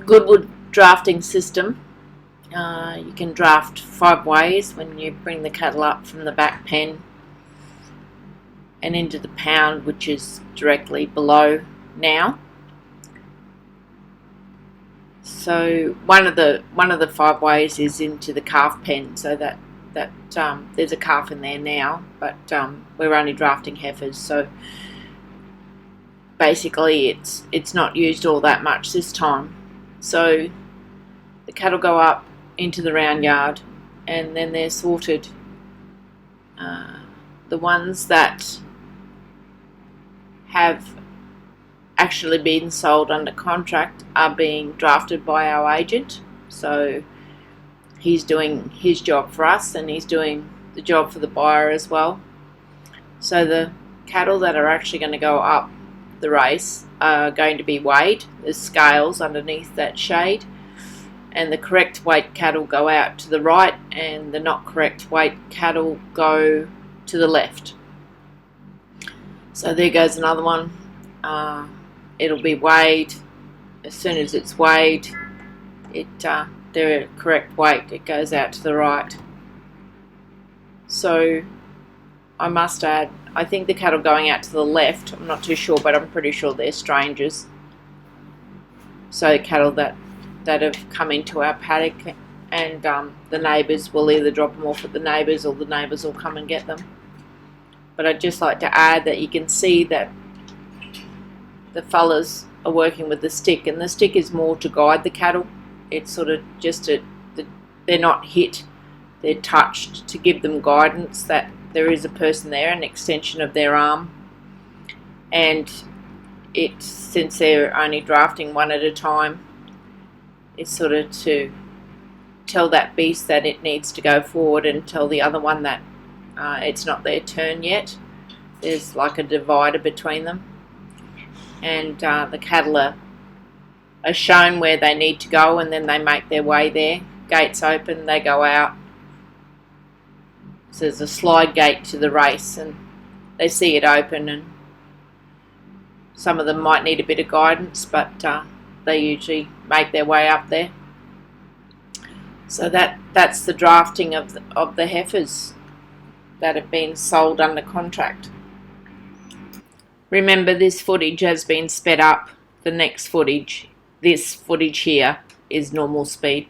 Goodwood drafting system. You can draft 5 ways when you bring the cattle up from the back pen and into the pound, which is directly below now. So one of the 5 ways is into the calf pen, so that there's a calf in there now, but we're only drafting heifers, so basically it's not used all that much this time. So the cattle go up into the round yard and then they're sorted. The ones that have actually been sold under contract are being drafted by our agent, so he's doing his job for us and he's doing the job for the buyer as well. So the cattle that are actually going to go up the race are going to be weighed. There's scales underneath that shade, and the correct weight cattle go out to the right and the not correct weight cattle go to the left. So there goes another one. It'll be weighed. As soon as it's weighed, they're correct weight, it goes out to the right. So I must add, I think the cattle going out to the left, I'm not too sure, but I'm pretty sure they're strangers. So cattle that have come into our paddock, and the neighbours will either drop them off at the neighbours or the neighbours will come and get them. But I'd just like to add that you can see that the fellas are working with the stick, and the stick is more to guide the cattle. It's sort of just they're not hit, they're touched to give them guidance that there is a person there, an extension of their arm. And since they're only drafting one at a time, it's sort of to tell that beast that it needs to go forward and tell the other one that it's not their turn yet. There's like a divider between them, and the cattle are shown where they need to go, and then they make their way there. Gates open, they go out. So there's a slide gate to the race, and they see it open, and some of them might need a bit of guidance, but they usually make their way up there. So that's the drafting of the heifers that have been sold under contract. Remember, this footage has been sped up. The next footage, this footage here, is normal speed.